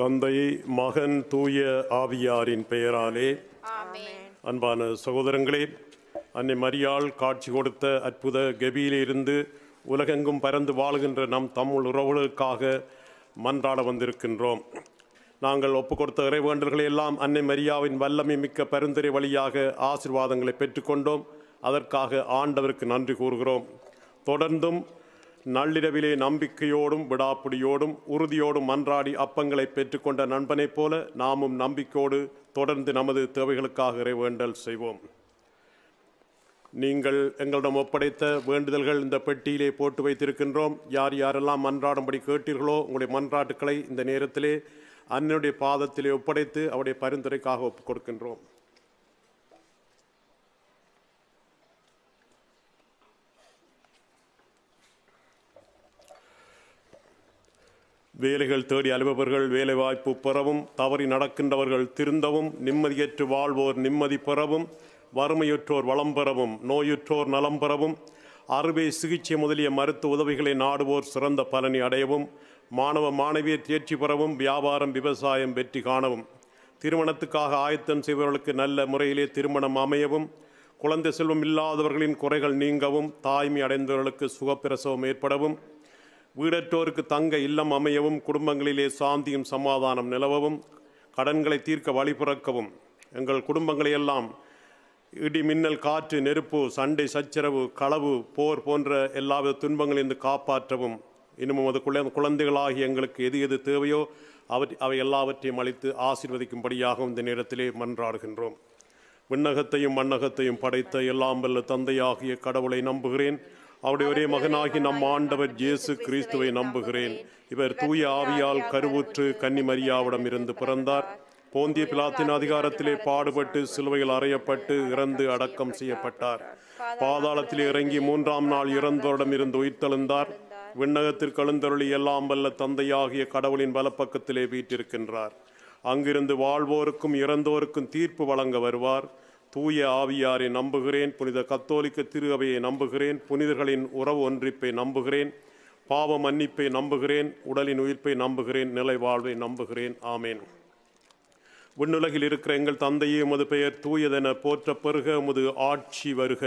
தந்தை, மகன், தூய ஆவியாரின் பெயராலே ஆமென். அன்பான சகோதரங்களே, அன்னை மரியாள் காட்சி கொடுத்த அற்புத கெபியிலிருந்து உலகெங்கும் பறந்து வாழுகின்ற நம் தமிழ் உறவுகளுக்காக மன்றாட வந்திருக்கின்றோம். நாங்கள் ஒப்புக் கொடுத்த இறைவேண்டல்களை எல்லாம் அன்னை மரியாவின் வல்லமை மிக்க பரிந்துரை வழியாக ஆசீர்வாதங்களை பெற்றுக்கொண்டோம். அதற்காக ஆண்டவருக்கு நன்றி கூறுகிறோம். தொடர்ந்தும் நள்ளிரவிலே நம்பிக்கையோடும் விடாப்பிடியோடும் உறுதியோடும் மன்றாடி அப்பங்களை பெற்றுக்கொண்ட நண்பனைப் போல நாமும் நம்பிக்கையோடு தொடர்ந்து நமது தேவைகளுக்காக இறைவேண்டல் செய்வோம். நீங்கள் எங்களிடம் ஒப்படைத்த வேண்டுதல்கள் இந்த பெட்டியிலே போட்டு வைத்திருக்கின்றோம். யார் யாரெல்லாம் மன்றாடும்படி கேட்டீர்களோ உங்களுடைய மன்றாட்டுக்களை இந்த நேரத்திலே அன்னையுடைய பாதத்திலே ஒப்படைத்து அவருடைய பரிந்துரைக்காக ஒப்புக் கொடுக்கின்றோம். வேலைகள் தேடி அலுவலர்கள் வேலைவாய்ப்பு பெறவும், தவறி நடக்கின்றவர்கள் திருந்தவும், நிம்மதியற்று வாழ்வோர் நிம்மதி பெறவும், வறுமையுற்றோர் வளம் பெறவும், நோயுற்றோர் நலம் பெறவும், அறுவை சிகிச்சை முதலிய மருத்துவ உதவிகளை நாடுவோர் சிறந்த பலனை அடையவும், மாணவ மாணவியர் தேர்ச்சி பெறவும், வியாபாரம் விவசாயம் வெற்றி காணவும், திருமணத்துக்காக ஆயத்தம் செய்பவர்களுக்கு நல்ல முறையிலே திருமணம் அமையவும், குழந்தை செல்வம் இல்லாதவர்களின் குறைகள் நீங்கவும், தாய்மை அடைந்தவர்களுக்கு சுகப்பிரசவம் ஏற்படவும், வீடற்றோருக்கு தங்க இல்லம் அமையவும், குடும்பங்களிலே சாந்தியும் சமாதானம் நிலவவும், கடன்களை தீர்க்க வழி பிறக்கவும், எங்கள் குடும்பங்களையெல்லாம் இடி மின்னல் காற்று நெருப்பு சண்டை சச்சரவு களவு போர் போன்ற எல்லாவித துன்பங்களிலிருந்து காப்பாற்றவும், இன்னும் அது குழந்தைகளாகி எங்களுக்கு எது எது தேவையோ அவை எல்லாவற்றையும் அளித்து ஆசீர்வதிக்கும்படியாகவும் இந்த நேரத்திலே மன்றாடுகின்றோம். விண்ணகத்தையும் மண்ணகத்தையும் படைத்த எல்லாம் வல்ல தந்தையாகிய கடவுளை நம்புகிறேன். அவருடைய ஒரே மகனாகி நம் ஆண்டவர் இயேசு கிறிஸ்துவை நம்புகிறேன். இவர் தூய ஆவியால் கருவுற்று கன்னி மரியாவிடம் இருந்து பிறந்தார். போந்திய பிலாத்தின் அதிகாரத்திலே பாடுபட்டு சிலுவையில் அறையப்பட்டு இறந்து அடக்கம் செய்யப்பட்டார். பாதாளத்திலே இறங்கி 3ஆம் நாள் இறந்தோரிடம் இருந்து உயிர்த்தெழுந்தார். விண்ணகத்திற்கு எழுந்தருளி எல்லாம் வல்ல தந்தையாகிய கடவுளின் வலப்பக்கத்திலே வீற்றிருக்கின்றார். அங்கிருந்து வாழ்வோருக்கும் இறந்தோருக்கும் தீர்ப்பு வழங்க வருவார். தூய ஆவியாரை நம்புகிறேன். புனித கத்தோலிக்க திரு அவையை நம்புகிறேன். புனிதர்களின் உறவு ஒன்றிப்பை நம்புகிறேன். பாவ மன்னிப்பை நம்புகிறேன். உடலின் உயிர்ப்பை நம்புகிறேன். நிலை வாழ்வை நம்புகிறேன். ஆமேன். விண்ணுலகில் இருக்கிற எங்கள் தந்தையே, உமது பெயர் தூயதென போற்ற பெருக, உமது ஆட்சி வருக.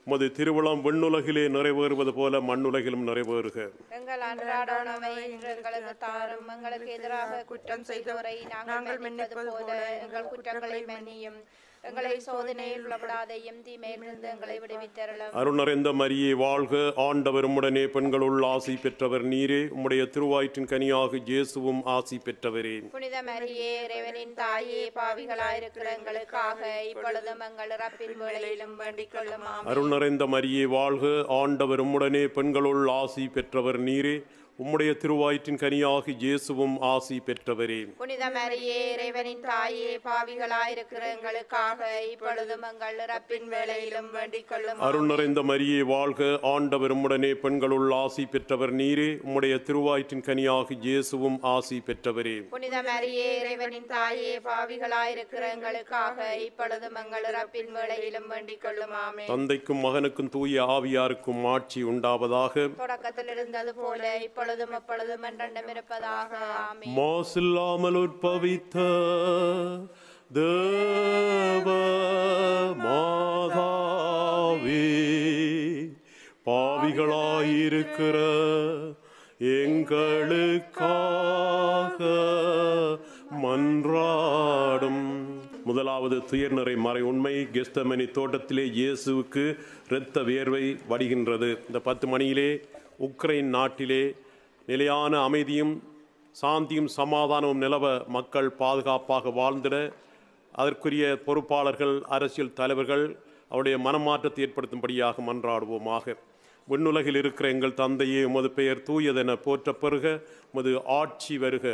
உமது திருவுளம் விண்ணுலகிலே நிறைவேறுவது போல மண்ணுலகிலும் நிறைவேறுக. எங்கள் அன்றாட உணவை இன்று எங்களுக்கு தாரும். எங்களுக்கு எதிராக குற்றம் செய்தோரை நாங்கள் மன்னிப்பது போல எங்கள் குற்றங்களை மன்னியும். எங்களை சோதனையில் உள்ளபடாதையும் தீமையிலிருந்து எங்களை விடுவித்தருளும். அருள் நிறைந்த மரியே வாழ்க. ஆண்டவர் உம்முடனே, பெண்களுள் ஆசி பெற்றவர் நீரே. உம்முடைய திருவயிற்றின் கனியாக இயேசுவும் ஆசி பெற்றவரே. புனித மரியே, இறைவனின் தாயே, பாவிகளாயிருக்கிற எங்களுக்காக இப்பொழுதும் எங்கள் இறப்பின் வேளையிலும் வேண்டிக் கொள்ளும். அருள் நிறைந்த மரியே வாழ்க. ஆண்டவர் உம்முடனே, பெண்களுள் ஆசி பெற்றவர் நீரே. உம்முடைய திருவயிற்றின் கனியாக இயேசுவும் ஆசி பெற்றவரே. புனித மரியே, இறைவனின் தாயே, பாவிகளாயிருக்கிற எங்களுக்காக இப்பொழுதும் எங்கள் இறப்பின் வேளையிலும் வேண்டிக் கொள்ளும். அருள் நிறைந்த மரியே வாழ்க. ஆண்டவர் உம்முடனே, பெண்களுள் ஆசி பெற்றவர் நீரே. உம்முடைய திருவயிற்றின் கனியாக இயேசுவும் ஆசி பெற்றவரே. புனித மரியே, இறைவனின் தாயே, பாவிகளாயிருக்கிற எங்களுக்காக இப்பொழுதும் எங்கள் இறப்பின் வேளையிலும் வேண்டிக் கொள்ளும். ஆமென். தந்தைக்கும் மகனுக்கும் தூய ஆவியாருக்கும் ஆட்சி உண்டாவதாக. தொடக்கத்தில் இருந்தது போல இப்பொழுதும் எப்பொழுதும் என்றென்றும் இருப்பதாக. ஆமென். மாசில்லாமல் உற்பவித்த தேவ மாதாவே, பாவிகளாயிருக்கிற எங்களுக்காக மன்றாடும். முதலாவது துயர்நிறை மறை உண்மை. கெத்செமனே தோட்டத்திலே இயேசுவுக்கு இரத்த வியர்வை வடிகின்றது. இந்த 10 மணியிலே உக்ரைன் நாட்டிலே நிலையான அமைதியும் சாந்தியும் சமாதானமும் நிலவ மக்கள் பாதுகாப்பாக வாழ்ந்திட அதற்குரிய பொறுப்பாளர்கள், அரசியல் தலைவர்கள் அவருடைய மனமாற்றத்தை ஏற்படுத்தும்படியாக மன்றாடுவோமாக. விண்ணுலகில் இருக்கிற எங்கள் தந்தையே, உமது பெயர் தூயதென போற்ற பெருக, உமது ஆட்சி வருக.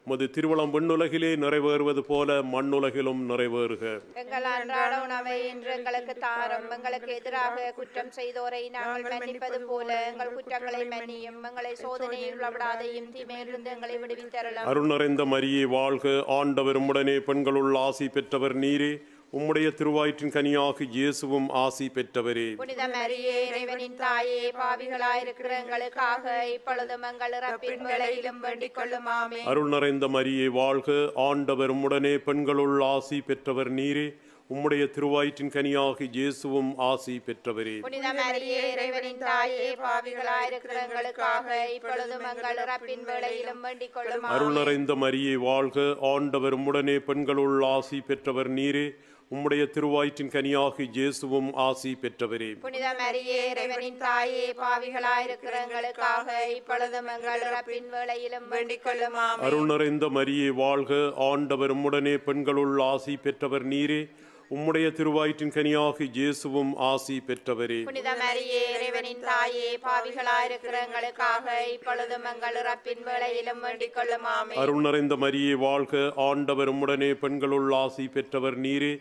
உமது திருவுளம் விண்ணுலகிலே நிறைவேறுவது போல மண்ணுலகிலும் நிறைவேறுக. எங்கள் அன்றாட உணவை இன்று எங்களுக்கு தாரும். எங்களுக்கு எதிராக குற்றம் செய்தோரை நாங்கள் மன்னிப்பது போல எங்கள் குற்றங்களை மன்னியும். எங்களை சோதனையில் உள்ளபடாதையும் தீமையிலிருந்து எங்களை விடுவித்தருளும். அருள் நிறைந்த மரியே வாழ்க. ஆண்டவர் உம்முடனே, பெண்களுள் ஆசி பெற்றவர் நீரே. உம்முடைய திருவயிற்றின் கனியாகி இயேசுவும் ஆசி பெற்றவரே. புனித மரியே இறைவனின் தாயே, பாவிகளாயிருக்கிற எங்களுக்காக இப்பொழுதும் எங்கள் இறப்பின் வேளையிலும் வேண்டிக் கொள்ளும். ஆமென். அருள் நிறைந்த மரியே வாழ்க, ஆண்டவர் உம்முடனே, பெண்களுள் ஆசி பெற்றவர் நீரே. உம்முடைய திருவயிற்றின் கனியாகி இயேசுவும் ஆசி பெற்றவரே. புனித மரியே இறைவனின் தாயே, பாவிகளாயிருக்கிற எங்களுக்காக இப்பொழுதும் எங்கள் இறப்பின் வேளையிலும் வேண்டிக் கொள்ளும். அருள் நிறைந்த மரியே வாழ்க, ஆண்டவர் உம்முடனே, பெண்களுள் ஆசி பெற்றவர் நீரே. உம்முடைய திருவயிற்றின் கனியாகி இயேசுவும் ஆசி பெற்றவரே. புனித மரியே இறைவனின் தாயே, பாவிகளாயிருக்கிற எங்களுக்காக இப்பொழுதும் எங்கள் இறப்பின் வேளையிலும் வேண்டிக் கொள்ளும். ஆமென். அருள் நிறைந்த மரியே வாழ்க, ஆண்டவர் உம்முடனே, பெண்களுள் ஆசி பெற்றவர் நீரே. உம்முடைய திருவயிற்றின் கனியாகி இயேசுவும் ஆசி பெற்றவரே. புனித மரியே இறைவனின் தாயே, பாவிகளாயிருக்கிற எங்களுக்காக இப்பொழுதும் எங்கள் இறப்பின் வேளையிலும் வேண்டிக் கொள்ளும். ஆமென். அருள் நிறைந்த மரியே வாழ்க, ஆண்டவர் உம்முடனே, பெண்களுள் ஆசி பெற்றவர் நீரே.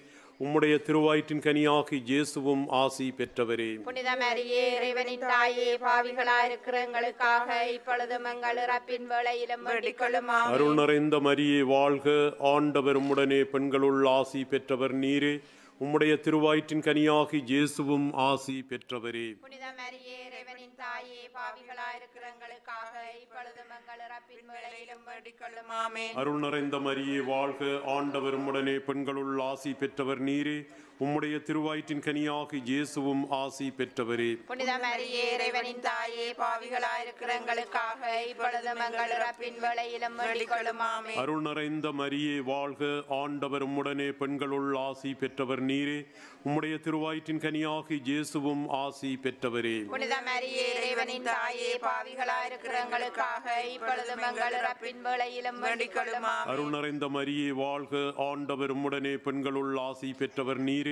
உம்முடைய திருவயிற்றின் கனியாகி இயேசுவும் ஆசி பெற்றவரே. புனித மரியே இறைவனின் தாயே, பாவிகளாயிருக்கிற எங்களுக்காக இப்பொழுதும் எங்கள் இறப்பின் வேளையிலும் வேண்டிக் கொள்ளும். ஆமென். அருள் நிறைந்த மரியே வாழ்க, ஆண்டவர் உம்முடனே, பெண்களுள் ஆசி பெற்றவர் நீரே. உம்முடைய திருவயிற்றின் கனியாகி இயேசுவும் ஆசி பெற்றவரே. புனித மரியே இறைவனின் தாயே, பாவிகளாயிருக்கிற எங்களுக்காக இப்பொழுதும் எங்கள் இறப்பின் வேளையிலும் வேண்டிக் கொள்ளும். ஆமென். அருள் நிறைந்த மரியே வாழ்க, ஆண்டவர் உம்முடனே, பெண்களுள் ஆசி பெற்றவர் நீரே. உம்முடைய திருவயிற்றின் கனியாகி இயேசுவும் ஆசி பெற்றவரே. புனித மரியே இறைவனின் தாயே, பாவிகளாயிருக்கிற எங்களுக்காக இப்பொழுதும் எங்கள் இறப்பின் வேளையிலும் வேண்டிக் கொள்ளும். ஆமென். அருள் நிறைந்த மரியே வாழ்க, ஆண்டவர் உம்முடனே, பெண்களுள் ஆசி பெற்றவர் நீரே. உம்முடைய திருவயிற்றின் கனியாகி இயேசுவும் ஆசி பெற்றவரே. புனித மரியே இறைவனின் தாயே, பாவிகளாயிருக்கிற எங்களுக்காக இப்பொழுதும் எங்கள் இறப்பின் வேளையிலும் வேண்டிக் கொள்ளும். ஆமென். அருள் நிறைந்த மரியே வாழ்க, ஆண்டவர் உம்முடனே, பெண்களுள் ஆசி பெற்றவர் நீரே.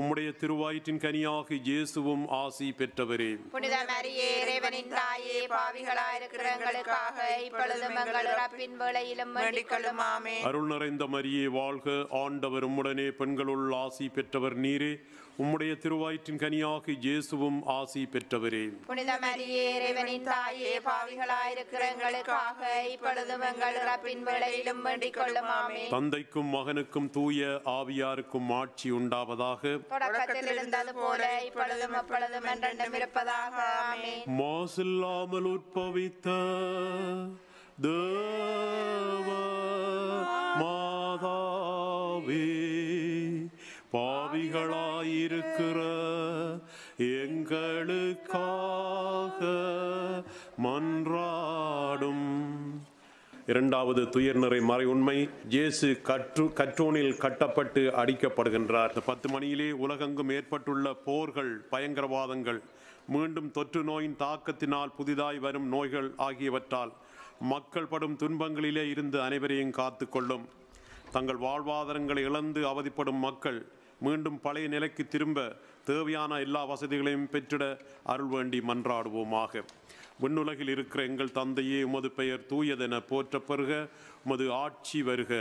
உம்முடைய திருவயிற்றின் கனியாகி இயேசுவும் ஆசி பெற்றவரே. புனித மரியே இறைவனின் தாயே, பாவிகளாயிருக்கிற எங்களுக்காக இப்பொழுதும் எங்கள் இறப்பின் வேளையிலும் வேண்டிக் கொள்ளும். ஆமென். அருள் நிறைந்த மரியே வாழ்க, ஆண்டவர் உம்முடனே, பெண்களுள் ஆசி பெற்றவர் நீரே. உம்முடைய திருவயிற்றின் கனியாகி இயேசுவும் ஆசி பெற்றவரே. புனித மரியே இறைவனின் தாயே, பாவிகளாயிருக்கிற எங்களுக்காக இப்பொழுதும் எங்கள் இறப்பின் வேளையிலும் வேண்டிக் கொள்ளும். ஆமென். தந்தைக்கும் மகனுக்கும் தூய ஆவியாருக்கும் ஆட்சி உண்டாவதாக. தொடக்கத்தில் இருந்தது போல இப்பொழுதும் எப்பொழுதும் என்றென்றும் இருப்பதாக. ஆமென். மாசில்லாமல் உற்பவித்த தேவ மாதாவே, பாவிகளாயிருக்கிற எங்களுக்காக மன்றாடும். இரண்டாவது துயர்நிறை மறை உண்மை. இயேசு கற்றோனில் கட்டப்பட்டு அடிக்கப்படுகின்றார். 10 மணியிலே உலகெங்கும் ஏற்பட்டுள்ள போர்கள், பயங்கரவாதங்கள், மீண்டும் தொற்று நோயின் தாக்கத்தினால் புதிதாய் வரும் நோய்கள் ஆகியவற்றால் மக்கள் படும் துன்பங்களிலே இருந்து அனைவரையும் காத்து கொள்ளும். தங்கள் வாழ்வாதாரங்களை இழந்து அவதிப்படும் மக்கள் மீண்டும் பழைய நிலைக்கு திரும்ப தேவையான எல்லா வசதிகளையும் பெற்றிட அருள் வேண்டி மன்றாடுவோமாக. விண்ணுலகில் இருக்கிற எங்கள் தந்தையே, உமது பெயர் தூயதென போற்றப் பெறுக. உமது ஆட்சி வருக.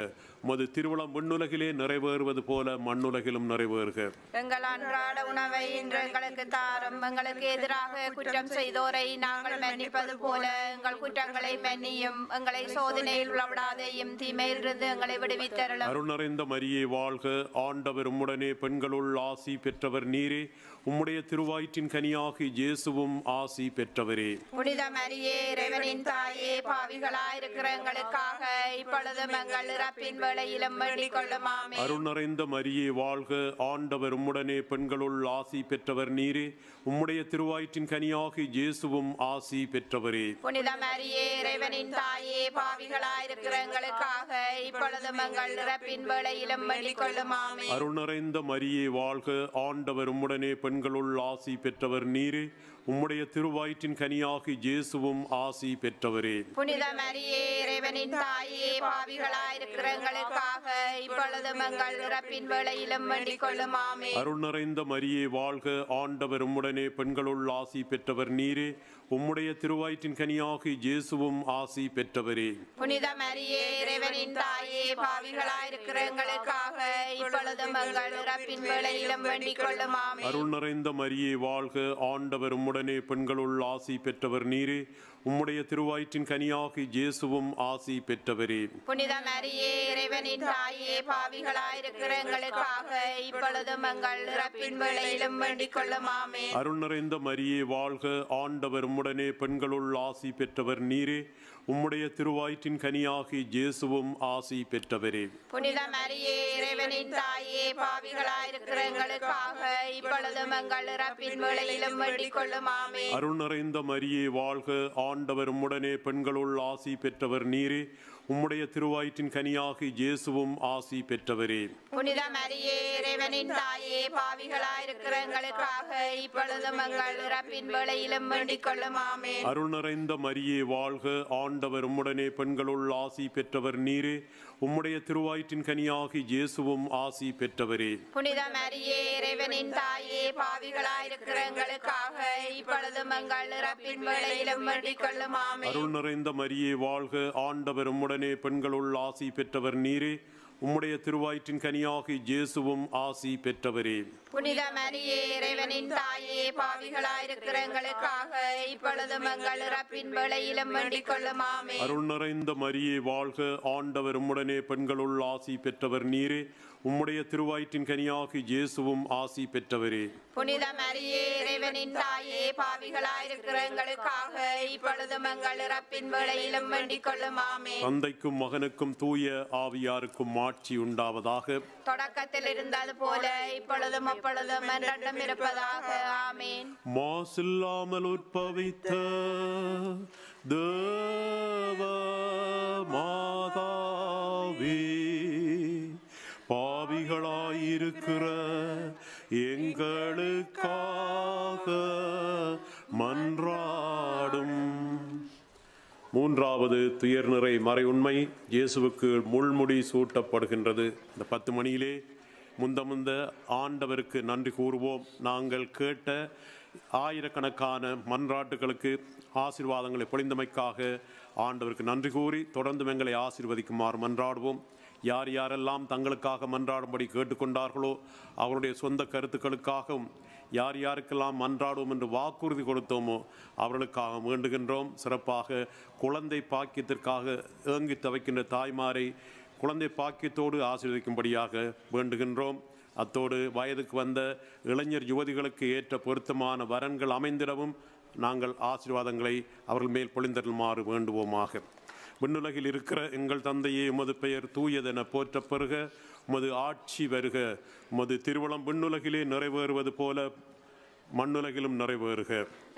உமது திருவுளம் விண்ணுலகிலே நிறைவேறுவது போல மண்ணுலகிலும் நிறைவேறுக. எங்கள் அன்றாட உணவை இன்று எங்களுக்கு தாரும். எங்களுக்கு எதிராக குற்றம் செய்தோரை நாங்கள் மன்னிப்பது போல எங்கள் குற்றங்களை மன்னியும். எங்களை சோதனையில் விடாதேயும், தீமையிலிருந்து எங்களை விடுவித்தருளும். அருள் நிறைந்த மரியே வாழ்க, ஆண்டவர் உம்முடனே, பெண்களுள் ஆசி பெற்றவர் நீரே. உம்முடைய திருவயிற்றின் கனியாகி இயேசுவும் ஆசி பெற்றவரே. புனித மரியே இறைவனின் தாயே, பாவிகளாயிருக்கிற எங்களுக்காக இப்பொழுதும் எங்கள் இறப்பின் வேளையிலும் வேண்டிக் கொள்ளும். ஆமென். அருள் நிறைந்த மரியே வாழ்க, ஆண்டவர் உம்முடனே, பெண்களுள் ஆசி பெற்றவர் நீரே. உம்முடைய திருவயிற்றின் கனியாகி இயேசுவும் ஆசி பெற்றவரே. புனித மரியே இறைவனின் தாயே, பாவிகளாயிருக்கிற எங்களுக்காக இப்பொழுதும் எங்கள் இறப்பின் வேளையிலும் வேண்டிக் கொள்ளும். ஆமென். அருள் நிறைந்த மரியே வாழ்க, ஆண்டவர் உம்முடனே, பெண்களுள் ஆசி பெற்றவர் நீரே. உம்முடைய திருவயிற்றின் கனியாகி இயேசுவும் ஆசி பெற்றவரே. புனித மரியே இறைவனின் தாயே, பாவிகளாயிருக்கிற எங்களுக்காக இப்பொழுதும் எங்கள் இறப்பின் வேளையிலும் வேண்டிக் கொள்ளும். ஆமென். அருள் நிறைந்த மரியே வாழ்க, ஆண்டவர் உம்முடனே, பெண்களுள் ஆசி பெற்றவர் நீரே. உம்முடைய திருவயிற்றின் கனியாகி இயேசுவும் ஆசி பெற்றவரே. புனித மரியே இறைவனின் தாயே, பாவிகளாயிருக்கிற எங்களுக்காக இப்பொழுதும் எங்கள் இறப்பின் வேளையிலும் வேண்டிக் கொள்ளும். ஆமென். அருள் நிறைந்த மரியே வாழ்க, ஆண்டவர் உம்முடனே, பெண்களுள் ஆசி பெற்றவர் நீரே. உம்முடைய திருவயிற்றின் கனியாகி இயேசுவும் ஆசி பெற்றவரே. புனித மரியே இறைவனின் தாயே பாவிகளாயிருக்கிற எங்களுக்காக இப்பொழுதும் எங்கள் இறப்பின் வேளையிலும் வேண்டிக் கொள்ளும். ஆமென். அருள் நிறைந்த மரியே வாழ்க, ஆண்டவர் உம்முடனே பெண்களுள் ஆசி பெற்றவர் நீரே. உம்முடைய திருவயிற்றின் கனியாகி இயேசுவும் ஆசி பெற்றவரே. புனித மரியே இறைவனின் தாயே பாவிகளாயிருக்கிற எங்களுக்காக இப்பொழுதும் எங்கள் இறப்பின் வேளையிலும் வேண்டிக் கொள்ளும். ஆமென். அருள் நிறைந்த மரியே வாழ்க, ஆண்டவர் உம்முடனே பெண்களுள் ஆசி பெற்றவர் நீரே. உம்முடைய திருவயிற்றின் கனியாகி இயேசுவும் ஆசி பெற்றவரே. புனித மரியே இறைவனின் தாயே பாவிகளாயிருக்கிற எங்களுக்காக இப்பொழுதும் எங்கள் இறப்பின் வேளையிலும் வேண்டிக் கொள்ளும். ஆமென். அருள் நிறைந்த மரியே வாழ்க, ஆண்டவர் உம்முடனே பெண்களுள் ஆசி பெற்றவர் நீரே. உம்முடைய திருவயிற்றின் கனியாகி இயேசுவும் ஆசி பெற்றவரே. புனித மரியே இறைவனின் தாயே பாவிகளாயிருக்கிற எங்களுக்காக இப்பொழுதும் எங்கள் இறப்பின் வேளையிலும் வேண்டிக் கொள்ளும். ஆமென். அருள் நிறைந்த மரியே வாழ்க, ஆண்டவர் உம்முடனே பெண்களுள் ஆசி பெற்றவர் நீரே. உம்முடைய திருவயிற்றின் கனியாகி இயேசுவும் ஆசி பெற்றவரே. புனித மரியே இறைவனின் தாயே பாவிகளாயிருக்கிற எங்களுக்காக இப்பொழுதும் எங்கள் இறப்பின் வேளையிலும் வேண்டிக் கொள்ளும். ஆமென். அருள் நிறைந்த மரியே வாழ்க, ஆண்டவர் உம்முடனே பெண்களுள் ஆசி பெற்றவர் நீரே. உம்முடைய திருவயிற்றின் கனியாகி இயேசுவும் ஆசி பெற்றவரே. புனித மரியே இறைவனின் தாயே பாவிகளாயிருக்கிற எங்களுக்காக இப்பொழுதும் எங்கள் இறப்பின் வேளையிலும் வேண்டிக் கொள்ளும். ஆமென். தந்தைக்கும் மகனுக்கும் தூய ஆவியாருக்கும் ஆட்சி உண்டாவதாக. தொடக்கத்தில் இருந்தது போல இப்பொழுதும் அப்பொழுதும் என்றென்றும் இருப்பதாக. ஆமென். மாசில்லாமல் உற்பவித்த தேவ மாதாவே, பாவிகளாயிருக்கிற எங்களுக்காக மன்றாடும். மூன்றாவது துயர்நிறை மறை உண்மை, இயேசுவுக்கு முள்முடி சூட்டப்படுகின்றது. இந்த 10 மணியிலே முந்த ஆண்டவருக்கு நன்றி கூறுவோம். நாங்கள் கேட்ட ஆயிரக்கணக்கான மன்றாட்டுகளுக்கு ஆசீர்வாதங்களை பொழிந்தமைக்காக ஆண்டவருக்கு நன்றி கூறி தொடர்ந்து எங்களை ஆசீர்வதிக்குமாறு மன்றாடுவோம். யார் யாரெல்லாம் தங்களுக்காக மன்றாடும்படி கேட்டுக்கொண்டார்களோ அவருடைய சொந்த கருத்துக்களுக்காகவும் யார் யாருக்கெல்லாம் மன்றாடுவோம் என்று வாக்குறுதி கொடுத்தோமோ அவர்களுக்காக வேண்டுகின்றோம். சிறப்பாக குழந்தை பாக்கியத்திற்காக ஏங்கி தவிக்கின்ற தாய்மாரை குழந்தை பாக்கியத்தோடு ஆசீர்வதிக்கும்படியாக வேண்டுகின்றோம். அத்தோடு வயதுக்கு வந்த இளைஞர் யுவதிகளுக்கு ஏற்ற பொருத்தமான வரன்கள் அமைந்திடவும் நாங்கள் ஆசீர்வாதங்களை அவர்கள் மேல் பொழிந்தருளுமாறு வேண்டுவோமாக. விண்ணுலகில் இருக்கிற எங்கள் தந்தையே, உமது பெயர் தூயதென போற்றப் பெறுக. உமது ஆட்சி வருக. உமது திருவுளம் விண்ணுலகிலே நிறைவேறுவது போல மண்ணுலகிலும் நிறைவேறுக.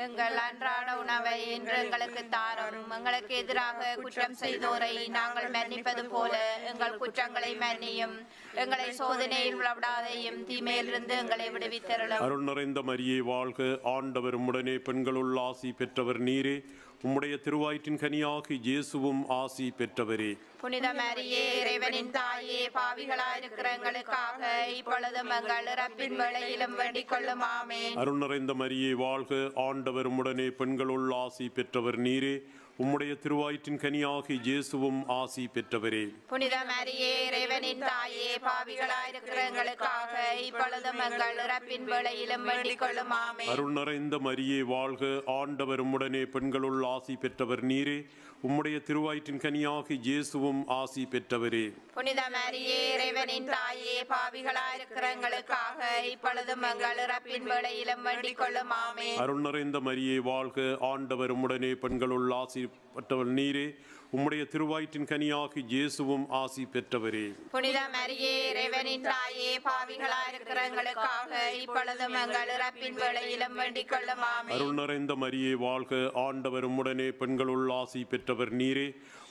எங்கள் அன்றாட உணவை இன்று எங்களுக்கு தாரும். எங்களுக்கு எதிராக குற்றம் செய்தோரை நாங்கள் மன்னிப்பது போல எங்கள் குற்றங்களை மன்னியும். எங்களை சோதனையில் விடாதையும் தீமையிலிருந்து எங்களை விடுவித்தருளும். அருள் நிறைந்த மரியே வாழ்க, ஆண்டவர் உம்முடனே பெண்களுள் ஆசி பெற்றவர் நீரே. உம்முடைய திருவயிற்றின் கனியாகி இயேசுவும் ஆசி பெற்றவரே. புனித மரியே இறைவனின் தாயே பாவிகளாயிருக்கிற எங்களுக்காக இப்பொழுதும் எங்கள் இறப்பின் வேளையிலும் வேண்டிக் கொள்ளும். ஆமென். அருள் நிறைந்த மரியே வாழ்க, ஆண்டவர் உம்முடனே பெண்களுள் ஆசி பெற்றவர் நீரே. உம்முடைய திருவயிற்றின் கனியாகி இயேசுவும் ஆசி பெற்றவரே. புனித மரியே இறைவனின் தாயே பாவிகளாயிருக்கிற எங்களுக்காக இப்பொழுதும் எங்கள் இறப்பின் வேளையிலும் வேண்டிக் கொள்ளும். ஆமென். அருள் நிறைந்த மரியே வாழ்க, ஆண்டவர் உம்முடனே பெண்களுள் ஆசி பெற்றவர் நீரே. உம்முடைய திருவயிற்றின் கனியாகி இயேசுவும் ஆசி பெற்றவரே. புனித மரியே இறைவனின் தாயே பாவிகளாயிருக்கிற எங்களுக்காக இப்பொழுதும் எங்கள் இறப்பின் வேளையிலும் வேண்டிக் கொள்ளும். ஆமென். அருள் நிறைந்த மரியே வாழ்க, ஆண்டவர் உம்முடனே பெண்களுள் ஆசி பெற்றவர் நீரே. உம்முடைய திருவயிற்றின் கனியாகி இயேசுவும் ஆசி பெற்றவரே. புனித மரியே இறைவனின் தாயே பாவிகளாயிருக்கிற எங்களுக்காக இப்பொழுதும் எங்கள் இறப்பின் வேளையிலும் வேண்டிக் கொள்ளும். ஆமென். அருள் நிறைந்த மரியே வாழ்க, ஆண்டவர் உம்முடனே பெண்களுள் ஆசி பெற்றவர் நீரே.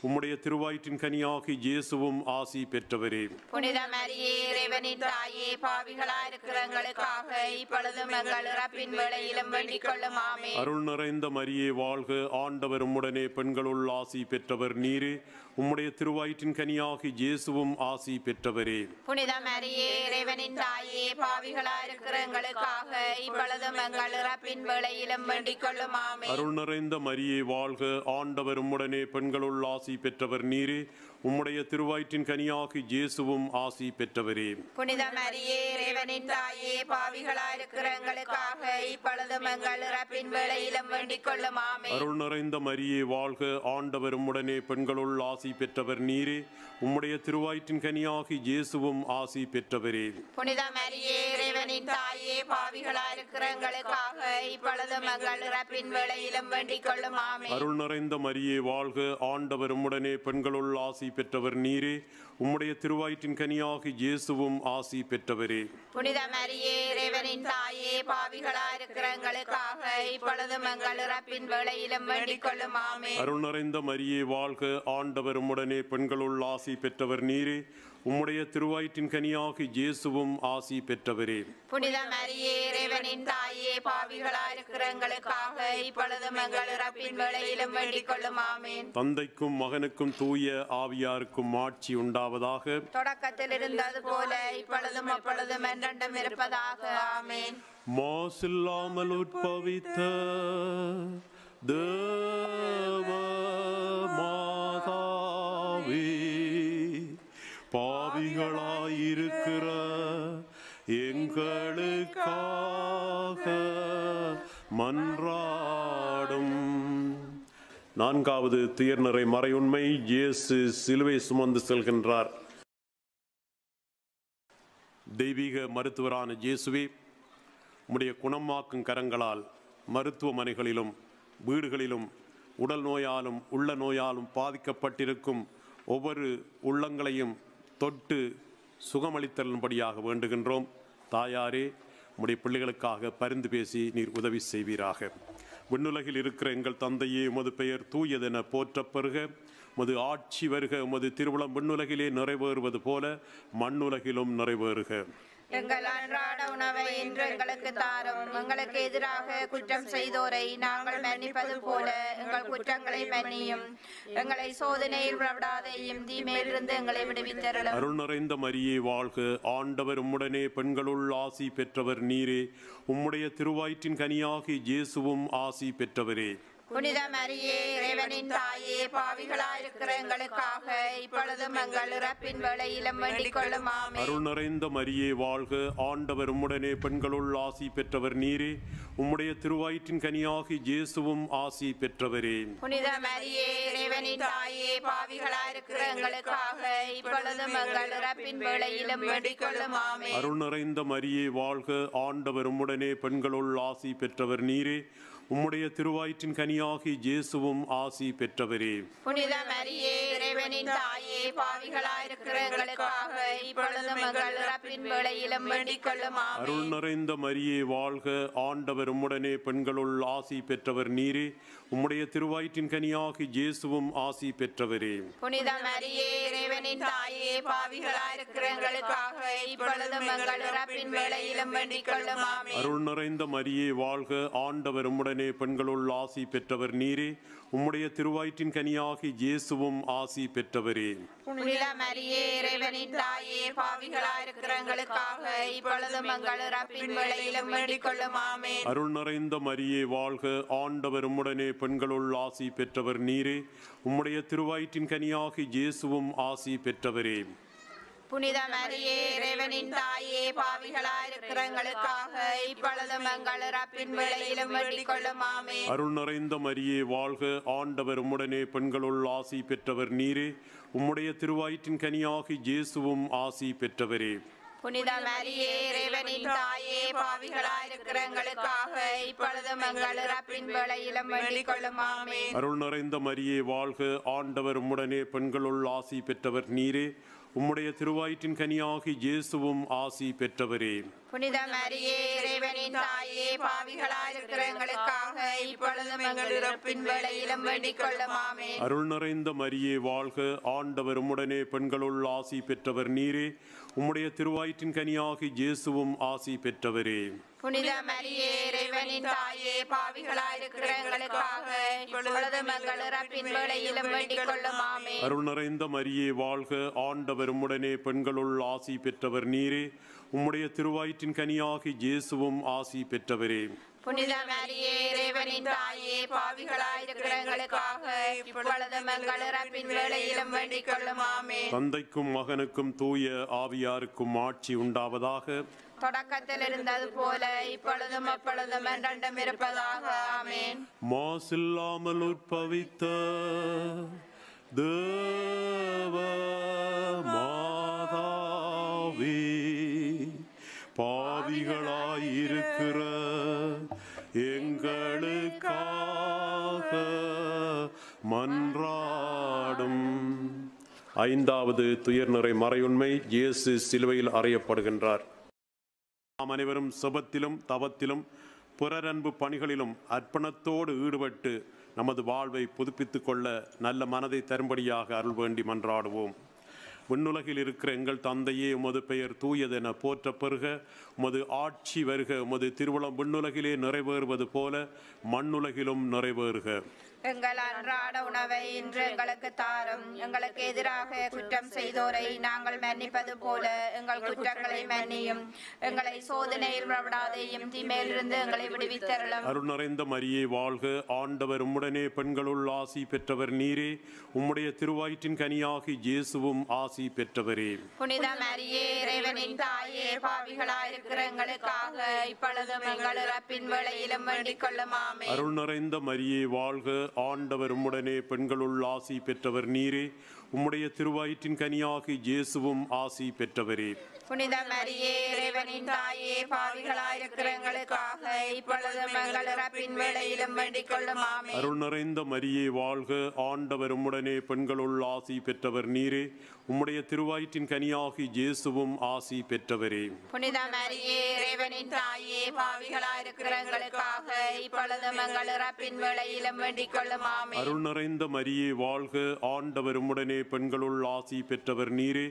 உம்முடைய திருவயிற்றின் கனியாகி இயேசுவும் ஆசி பெற்றவரே. புனித மரியே இறைவனின் தாயே பாவிகளாயிருக்கிற எங்களுக்காக இப்பொழுதும் எங்கள் இறப்பின் வேளையிலும் வேண்டிக் கொள்ளும். ஆமென். அருள் நிறைந்த மரியே வாழ்க, ஆண்டவர் உம்முடனே பெண்களுள் ஆசி பெற்றவர் நீரே. உம்முடைய திருவயிற்றின் கனியாகி இயேசுவும் ஆசி பெற்றவரே. புனித மரியே இறைவனின் தாயே பாவிகளாயிருக்கிற எங்களுக்காக இப்பொழுதும் எங்கள் இறப்பின் வேளையிலும் வேண்டிக் கொள்ளும். ஆமென். அருள் நிறைந்த மரியே வாழ்க, ஆண்டவர் உம்முடனே பெண்களுள் ஆசி ஆசி பெற்றவர் நீரே. உம்முடைய திருவயிற்றின் கனியாகி இயேசுவும் ஆசி பெற்றவரே. புனித மரியே இறைவனின் தாயே, பாவிகளாயிருக்கிற எங்களுக்காக இப்பொழுதும் எங்கள் இறப்பின் வேளையிலும் வேண்டிக் கொள்ளும். ஆமென். அருள் நிறைந்த மரியே வாழ்க, ஆண்டவர் உம்முடனே, பெண்களுள் ஆசி பெற்றவர் நீரே. உம்முடைய திருவயிற்றின் கனியாகி இயேசுவும் ஆசி பெற்றவரே. புனித மரியே இறைவனின் தாயே, பாவிகளாயிருக்கிற எங்களுக்காக இப்பொழுதும் எங்கள் இறப்பின் வேளையிலும் வேண்டிக் கொள்ளும். ஆமென். அருள் நிறைந்த மரியே வாழ்க, ஆண்டவர் உம்முடனே, பெண்களுள் ஆசி பெற்றவர் நீரே. உம்முடைய திருவயிற்றின் கனியாகி இயேசுவும் ஆசி பெற்றவரே. புனித மரியே இறைவனின் தாயே, பாவிகளாயிருக்கிற எங்களுக்காக இப்பொழுதும் எங்கள் இறப்பின் வேளையிலும் வேண்டிக் கொள்ளும். ஆமென். அருள் நிறைந்த மரியே வாழ்க, ஆண்டவர் உம்முடனே, பெண்களுள் ஆசி பெற்றவர் நீரே. உம்முடைய திருவயிற்றின் கனியாகி இயேசுவும் ஆசி பெற்றவரே. புனித மரியே இறைவனின் தாயே, பாவிகளாயிருக்கிற எங்களுக்காக இப்பொழுதும் எங்கள் இறப்பின் வேளையிலும் வேண்டிக் கொள்ளும். ஆமென். தந்தைக்கும் மகனுக்கும் தூய ஆவியாருக்கும் ஆட்சி உண்டாவதாக. தொடக்கத்தில் இருந்தது போல இப்பொழுதும் அப்பொழுதும் என்றென்றும் இருப்பதாக. ஆமென். மாசில்லாமல் உட்பவித்த தேவ மாதாவே, பாவிகளாயிருக்கிற எங்களுக்காக மன்றாடும். நான்காவது துயர்நிறை மறையுண்மை. இயேசு சிலுவை சுமந்து செல்கின்றார். தெய்வீக மருத்துவரான இயேசுவே, உம்முடைய குணமாக்கும் கரங்களால் மருத்துவமனைகளிலும் வீடுகளிலும் உடல் நோயாலும் உள்ள நோயாலும் பாதிக்கப்பட்டிருக்கும் ஒவ்வொரு உள்ளங்களையும் தொட்டு சுகமளித்தலும்படியாக வேண்டுகின்றோம். தாயாரே, உம்முடைய பிள்ளைகளுக்காக பரிந்து பேசி நீர் உதவி செய்வீராக. விண்ணுலகில் இருக்கிற எங்கள் தந்தையே, உமது பெயர் தூயதென போற்றப்பெறுக. உமது ஆட்சி வருக. உமது திருவுளம் விண்ணுலகிலே நிறைவேறுவது போல மண்ணுலகிலும் நிறைவேறுக. எங்கள் அன்றாட உணவை இன்று எங்களுக்கு தாரும். எங்களுக்கு எதிராக குற்றம் செய்தோரை நாங்கள் மன்னிப்பது போல எங்கள் குற்றங்களை மன்னியும். எங்களை சோதனையில் விடாதேயும், தீமையிலிருந்து எங்களை விடுவித்தருளும். அருள் நிறைந்த மரியே வாழ்க, ஆண்டவர் உம்முடனே, பெண்களுள் ஆசி பெற்றவர் நீரே. உம்முடைய திருவயிற்றின் கனியாகி இயேசுவும் ஆசி பெற்றவரே. புனித மரியே இறைவனின் தாயே, பாவிகளாயிருக்கிற எங்களுக்காக இப்பொழுதும் எங்கள் இறப்பின் வேளையிலும் வேண்டிக் கொள்ளும். ஆமென். அருள் நிறைந்த மரியே வாழ்க, ஆண்டவர் உம்முடனே, பெண்களுள் ஆசி பெற்றவர் நீரே. உம்முடைய திருவயிற்றின் கனியாகி இயேசுவும் ஆசி பெற்றவரே. புனித மரியே இறைவனின் தாயே, பாவிகளாயிருக்கிற எங்களுக்காக இப்பொழுதும் எங்கள் இறப்பின் வேளையிலும் வேண்டிக் கொள்ளும். ஆமென். அருள் நிறைந்த மரியே வாழ்க, ஆண்டவர் உம்முடனே, பெண்களுள் ஆசி பெற்றவர் நீரே. உம்முடைய திருவயிற்றின் கனியாகி இயேசுவும் ஆசி பெற்றவரே. புனித மரியே இறைவனின் தாயே, பாவிகளாயிருக்கிற எங்களுக்காக இப்பொழுதும் எங்கள் இறப்பின் வேளையிலும் வேண்டிக் கொள்ளும். ஆமென். அருள் நிறைந்த மரியே வாழ்க, ஆண்டவர் உம்முடனே, பெண்களுள் ஆசி பெற்றவர் நீரே. உம்முடைய திருவயிற்றின் கனியாகி இயேசுவும் ஆசி பெற்றவரே. புனித மரியே இறைவனின் தாயே, பாவிகளாயிருக்கிற எங்களுக்காக இப்பொழுதும் எங்கள் இறப்பின் வேளையிலும் வேண்டிக் கொள்ளும். ஆமென். அருள் நிறைந்த மரியே வாழ்க, ஆண்டவர் உம்முடனே, பெண்களுள் ஆசி பெற்றவர் நீரே. உம்முடைய திருவயிற்றின் கனியாகி இயேசுவும் ஆசி பெற்றவரே. புனித மரியே இறைவனின் தாயே, பாவிகளாயிருக்கிற எங்களுக்காக இப்பொழுதும் எங்கள் இறப்பின் வேளையிலும் வேண்டிக் கொள்ளும். ஆமென். அருள் நிறைந்த மரியே வாழ்க, ஆண்டவர் உம்முடனே, பெண்களுள் ஆசி பெற்றவர் நீரே. உம்முடைய திருவயிற்றின் கனியாகி இயேசுவும் ஆசி பெற்றவரே. புனித மரியே இறைவனின் தாயே, பாவிகளாயிருக்கிற எங்களுக்காக இப்பொழுதும் எங்கள் இறப்பின் வேளையிலும் வேண்டிக் கொள்ளும். ஆமென். அருள் நிறைந்த மரியே வாழ்க, ஆண்டவர் உம்முடனே, பெண்களுள் ஆசி பெற்றவர் நீரே. உம்முடைய திருவயிற்றின் கனியாகி இயேசுவும் ஆசி பெற்றவரே. புனித மரியே இறைவனின் தாயே, பாவிகளாயிருக்கிற எங்களுக்காக இப்பொழுதும் எங்கள் இறப்பின் வேளையிலும் வேண்டிக் கொள்ளும். ஆமென். அருள் நிறைந்த மரியே வாழ்க, ஆண்டவர் உம்முடனே, பெண்களுள் ஆசி பெற்றவர் நீரே. உம்முடைய திருவயிற்றின் கனியாகி இயேசுவும் ஆசி பெற்றவரே. புனித மரியே இறைவனின் தாயே, பாவிகளாயிருக்கிற எங்களுக்காக இப்பொழுதும் எங்கள் இறப்பின் வேளையிலும் வேண்டிக் கொள்ளும். ஆமென். அருள் நிறைந்த மரியே வாழ்க, ஆண்டவர் உம்முடனே, பெண்களுள் ஆசி பெற்றவர் நீரே. உம்முடைய திருவயிற்றின் கனியாகி இயேசுவும் ஆசி பெற்றவரே. புனித மரியே இறைவனின் தாயே, பாவிகளாயிருக்கிற எங்களுக்காக இப்பொழுதும் எங்கள் இறப்பின் வேளையிலும் வேண்டிக் கொள்ளும். ஆமென். அருள் நிறைந்த மரியே வாழ்க, ஆண்டவர் உம்முடனே, பெண்களுள் ஆசி பெற்றவர் நீரே. உம்முடைய திருவயிற்றின் கனியாகி இயேசுவும் ஆசி பெற்றவரே. புனித மரியே இறைவனின் தாயே பாவிகளாயிருக்கிற எங்களுக்காக இப்பொழுதும் எங்கள் இறப்பின் வேளையிலும் வேண்டிக் கொள்ளும் ஆமென். தந்தைக்கும் மகனுக்கும் தூய ஆவியாருக்கும் ஆட்சி உண்டாவதாக. தொடக்கத்தில் இருந்தது போல இப்பொழுதும் அப்பொழுதும் என்றென்றும் இருப்பதாக ஆமென். மாசில்லாமல் உற்பவித்த தேவ மாதாவே, பாவிகளாயிருக்கிற எங்களுக்காக மன்றாடும். ஐந்தாவது துயர்நிறை மறையுண்மை, இயேசு சிலுவையில் அறையப்படுகின்றார். நாம் அனைவரும் செபத்திலும் தவத்திலும் பிறரன்பு பணிகளிலும் அர்ப்பணத்தோடு ஈடுபட்டு நமது வாழ்வை புதுப்பித்துக் கொள்ள நல்ல மனதை தரும்படியாக அருள் வேண்டி மன்றாடுவோம். விண்ணுலகில் இருக்கிற எங்கள் தந்தையே, உமது பெயர் தூயதென போற்ற பெறுக. உமது ஆட்சி வருக. உமது திருவுளம் விண்ணுலகிலே நிறைவேறுவது போல மண்ணுலகிலும் நிறைவேறுக. எங்கள் அன்றாட உணவை இன்று எங்களுக்கு தாரும். எங்களுக்கு எதிராக குற்றம் செய்தோரை நாங்கள் மன்னிப்பது போல எங்கள் குற்றங்களை மன்னியும். எங்களை சோதனையில் விடாதேயும், தீமையிலிருந்து எங்களை விடுவித்தருளும். அருள் நிறைந்த மரியே வாழ்க. ஆண்டவர் உம்முடனே, பெண்களுள் ஆசி பெற்றவர் நீரே. உம்முடைய திருவயிற்றின் கனியாகி இயேசுவும் ஆசி பெற்றவரே. புனித மரியே இறைவனின் தாயே, பாவிகளாயிருக்கிற எங்களுக்காக இப்பொழுதும் எங்கள் இறப்பின் வேளையிலும் வேண்டிக் கொள்ளும் ஆமென். அருள் நிறைந்த மரியே வாழ்க. ஆண்டவர் உம்முடனே, பெண்களுள் ஆசி பெற்றவர் நீரே. உம்முடைய திருவயிற்றின் கனியாகி இயேசுவும் ஆசி பெற்றவரே. புனித மரியே இறைவனின் தாயே, பாவிகளாயிருக்கிற எங்களுக்காக இப்பொழுதும் எங்கள் இறப்பின் வேளையிலும் வேண்டிக் கொள்ளும் ஆமென். அருள் நிறைந்த மரியே வாழ்க. ஆண்டவர் உம்முடனே, பெண்களுள் ஆசி பெற்றவர் நீரே. உம்முடைய திருவயிற்றின் கனியாகி இயேசுவும் ஆசி பெற்றவரே. புனித மரியே இறைவனின் தாயே, பாவிகளாயிருக்கிற எங்களுக்காக இப்பொழுதும் எங்கள் இறப்பின் வேளையிலும் வேண்டிக் கொள்ளும் ஆமென். அருள் நிறைந்த மரியே வாழ்க. ஆண்டவர் உம்முடனே, பெண்களுள் ஆசி பெற்றவர் நீரே.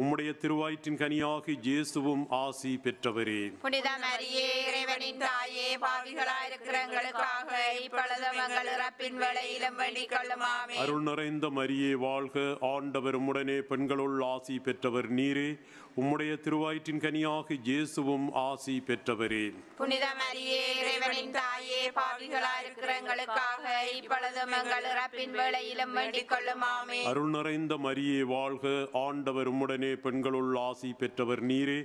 உம்முடைய திருவயிற்றின் கனியாகி இயேசுவும் ஆசி பெற்றவரே. புனித மரியே இறைவனின் தாயே, பாவிகளாயிருக்கிற எங்களுக்காக இப்பொழுதும் எங்கள் இறப்பின் வேளையிலும் வேண்டிக் கொள்ளும் ஆமென். அருள் நிறைந்த மரியே வாழ்க. ஆண்டவர் உம்முடனே, பெண்களுள் ஆசி பெற்றவர் நீரே. உம்முடைய திருவயிற்றின் கனியாகி இயேசுவும் ஆசி பெற்றவரே. புனித மரியே இறைவனின் தாயே, பாவிகளாயிருக்கிற எங்களுக்காக இப்பொழுதும் எங்கள் இறப்பின் வேளையிலும் வேண்டிக் கொள்ளும் ஆமென். அருள் நிறைந்த மரியே வாழ்க. ஆண்டவர் உம்முடனே, பெண்களுள் ஆசி பெற்றவர் நீரே.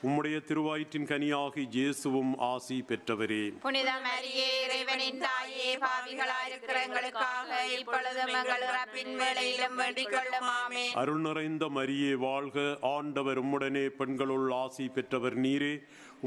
உம்முடைய திருவயிற்றின் கனியாகி இயேசுவும் ஆசி பெற்றவரே. புனித மரியே இறைவனின் தாயே, பாவிகளாயிருக்கிற எங்களுக்காக இப்பொழுதும் எங்கள் இறப்பின் வேளையிலும் வேண்டிக் கொள்ளும் ஆமென். அருள் நிறைந்த மரியே வாழ்க. ஆண்டவர் உம்முடனே, பெண்களுள் ஆசி பெற்றவர் நீரே.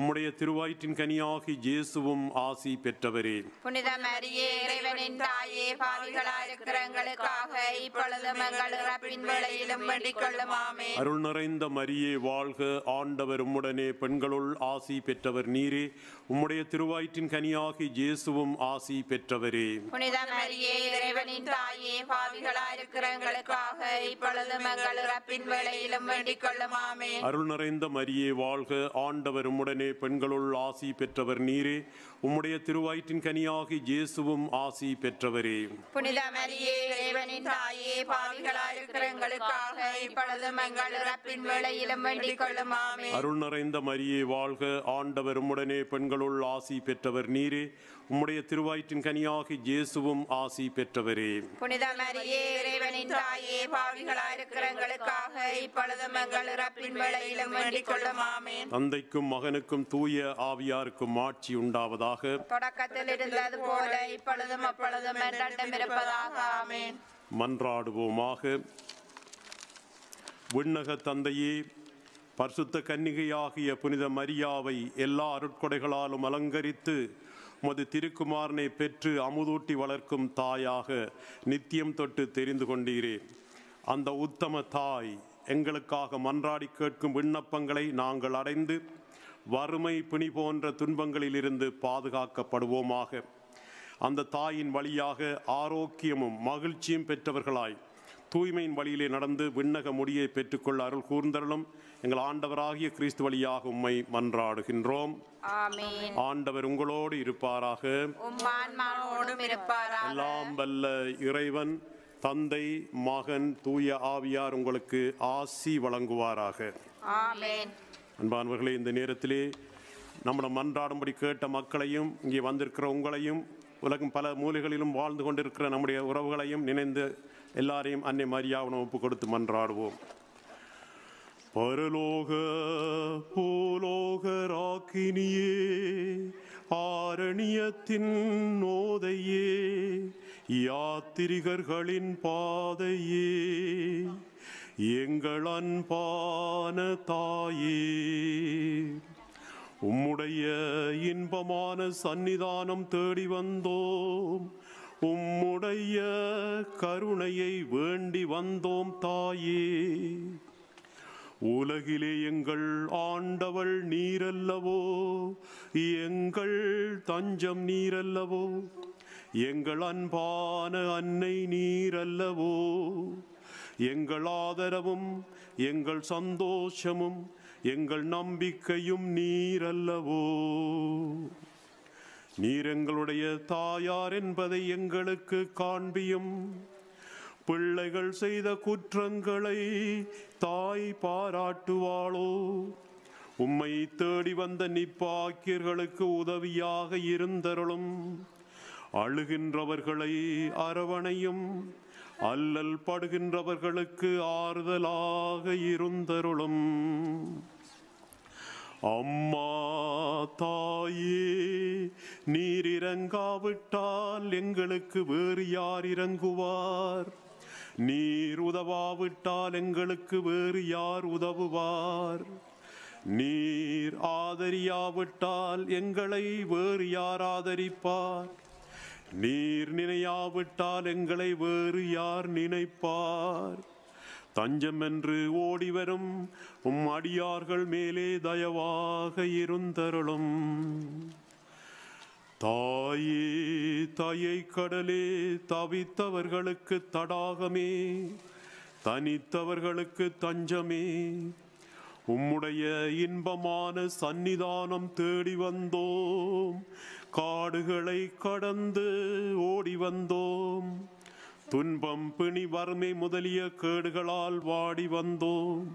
உம்முடைய திருவயிற்றின் கனியாகி இயேசுவும் ஆசி பெற்றவரே. புனித மரியே இறைவனின் தாயே, பாவிகளாயிருக்கிற எங்களுக்காக இப்பொழுதும் எங்கள் இறப்பின் வேளையிலும் வேண்டிக் கொள்ளும் ஆமென். அருள் நிறைந்த மரியே வாழ்க. ஆண்டவர் உம்முடனே, பெண்களுள் ஆசி பெற்றவர் நீரே. உம்முடைய திருவயிற்றின் கனியாகி இயேசுவும் ஆசி பெற்றவரே. புனித மரியே இறைவனின் தாயே, பாவிகளாயிருக்கிற எங்களுக்காக இப்பொழுதும் எங்கள் இறப்பின் வேளையிலும் வேண்டிக் கொள்ளும் ஆமென். அருள் நிறைந்த மரியே வாழ்க. ஆண்டவர் உம்முடனே, பெண்களுள் ஆசி பெற்றவர் நீரே. உம்முடைய திருவயிற்றின் கனியாகி இயேசுவும் ஆசி பெற்றவரே. புனித மரியே இறைவனின் தாயே, பாவிகளாயிருக்கிற எங்களுக்காக இப்பொழுதும் எங்கள் இறப்பின் வேளையிலும் வேண்டிக் கொள்ளும் ஆமென். அருள் நிறைந்த மரியே வாழ்க. ஆண்டவர் உம்முடனே, பெண்களுள் ஆசி பெற்றவர் நீரே. உம்முடைய திருவயிற்றின் கனியாகி இயேசுவும் ஆசி பெற்றவரே. புனித மரியே இறைவனின் தாயே, பாவிகளாயிருக்கிற எங்களுக்காக இப்பொழுதும் எங்கள் இறப்பின் வேளையிலும் வேண்டிக் கொள்ளும் ஆமென். தந்தைக்கும் மகனுக்கும் தூய ஆவியாருக்கும் ஆட்சி உண்டாவதாக. தொடக்கத்தில் இருந்தது போல இப்பொழுதும் அப்பொழுதும் என்றென்றும் இருப்பதாக ஆமென். மன்றாடுவோமாக. விண்ணக தந்தையே, பரிசுத்த கன்னிகையாகிய புனித மரியாவை எல்லா அருட்கொடைகளாலும் அலங்கரித்து உமது திருக்குமாரனை பெற்று அமுதூட்டி வளர்க்கும் தாயாக நித்தியம் தொட்டு தெரிந்து கொண்டீரே. அந்த உத்தம தாய் எங்களுக்காக மன்றாடி கேட்கும் விண்ணப்பங்களை நாங்கள் அடைந்து வறுமை பிணி போன்ற துன்பங்களிலிருந்து பாதுகாக்கப்படுவோமாக. அந்த தாயின் வழியாக ஆரோக்கியமும் மகிழ்ச்சியும் பெற்றவர்களாய் தூய்மையின் வழியிலே நடந்து விண்ணக முடியை பெற்றுக்கொள்ள அருள் கூர்ந்தருளும். எங்கள் ஆண்டவராகிய கிறிஸ்து வழியாக உம்மை மன்றாடுகின்றோம். ஆமென். ஆண்டவர் உங்களோடு இருப்பாராக. உம் ஆன்மாவோடும் இருப்பாராக. எல்லாம் வல்ல இறைவன் தந்தை, மகன், தூய ஆவியார் உங்களுக்கு ஆசி வழங்குவாராக. ஆமென். அன்பானவர்களே, இந்த நேரத்திலே நம்முடைய மன்றாடும்படி கேட்ட மக்களையும் இங்கே வந்திருக்கிற உங்களையும் உலகம் பல மூலைகளிலும் வாழ்ந்து கொண்டிருக்கிற நம்முடைய உறவுகளையும் நினைந்து எல்லாரையும் அன்னை மரியாவிடம் ஒப்பு கொடுத்து மன்றாடுவோம். பரலோக பூலோக ராக்கினியே, ஆரணியத்தின் நோதையே, யாத்திரிகர்களின் பாதையே, எங்கள் அன்பான தாயே, உம்முடைய இன்பமான சந்நிதானம் தேடி வந்தோம். உம்முடைய கருணையை வேண்டி வந்தோம் தாயே. உலகிலே எங்கள் ஆண்டவள் நீரல்லவோ, எங்கள் தஞ்சம் நீரல்லவோ, எங்கள் அன்பான அன்னை நீரல்லவோ, எங்கள் ஆதரவும் எங்கள் சந்தோஷமும் எங்கள் நம்பிக்கையும் நீரல்லவோ. நீர் எங்களுடைய தாயார் என்பதை எங்களுக்கு காண்பியும். பிள்ளைகள் செய்த குற்றங்களை தாய் பாராட்டுவாளோ? உம்மை தேடி வந்த நிப்பாக்கியர்களுக்கு உதவியாக இருந்தருளும். அழுகின்றவர்களை அரவணையும். அல்லல் படுகின்றவர்களுக்கு ஆறுதலாக இருந்தருளும். அம்மா தாயே, நீர் இறங்காவிட்டால் எங்களுக்கு வேறு யார் இறங்குவார்? நீர் உதவாவிட்டால் எங்களுக்கு வேறு யார் உதவுவார்? நீர் ஆதரியாவிட்டால் எங்களை வேறு யார் ஆதரிப்பார்? நீர் நினையாவிட்டால் எங்களை வேறு யார் நினைப்பார்? தஞ்சம் என்று ஓடி வரும் உம் அடியார்கள் மேலே தயவாக இருந்தருளும். தாயே, தாயை கடலே, தவித்தவர்களுக்கு தடாகமே, தனித்தவர்களுக்கு தஞ்சமே, உம்முடைய இன்பமான சந்நிதானம் தேடி வந்தோம். காடுகளை கடந்து ஓடி வந்தோம். துன்பம், பிணி, வறுமை முதலிய கேடுகளால் வாடி வந்தோம்.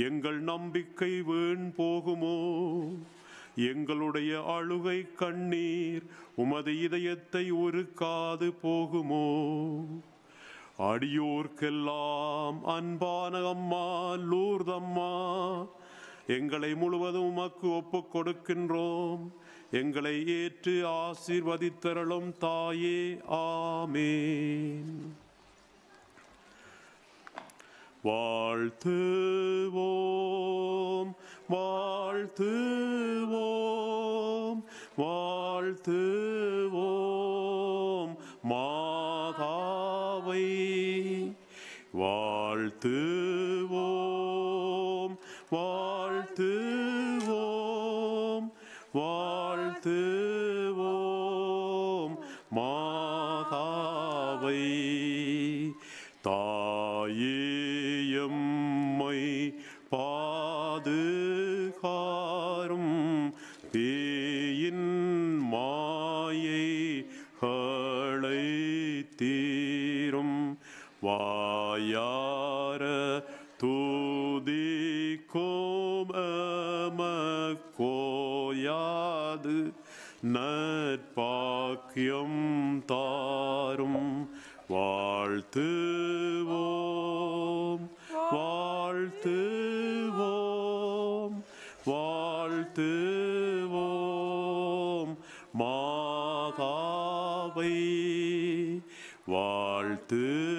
எங்கள் நம்பிக்கை வீண் போகுமோ? எங்களுடைய அழுகை கண்ணீர் உமது இதயத்தை உருக்காது போகுமோ? அடியோர்க்கெல்லாம் அன்பான அம்மா லூர்தம்மா, எங்களை முழுவதும் உமக்கு ஒப்பு கொடுக்கின்றோம். எங்களை ஏற்று ஆசீர்வதித்தருளும் தாயே. ஆமேன். வாழ்த்துவோம், வாழ்த்துவோம், வாழ்த்துவோம் மாதாவை. வாழ்த்துவோம், வாழ்த்துவோம், வாழ்த்துவோம் மாதாவை. தாயேயம்மை பாதுகாரும் பேயின் மாயைகளை தீரும். வாயார துதிக்கும் எமக்கோயாது நற்பாக்கியம் தாரும். வாழ்த்துவோம், வாழ்த்துவோம், வாழ்த்துவோம் மாதாவை. வாழ்த்துவோம்,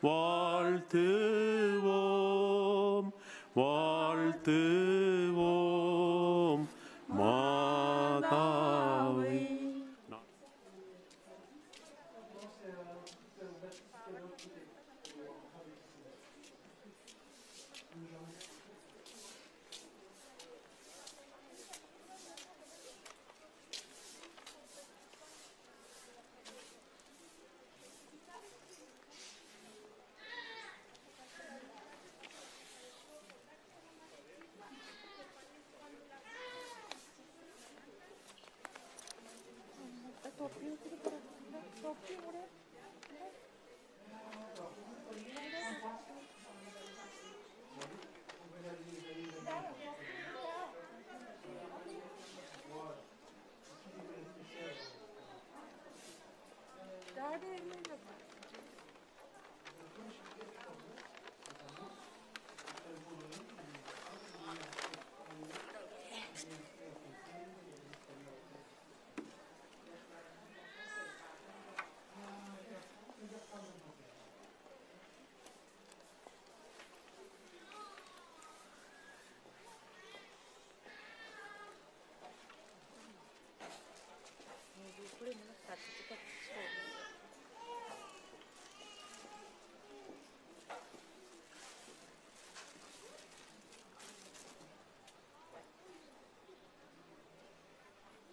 வாழ்த்துவோம், வாழ்த்துவோம்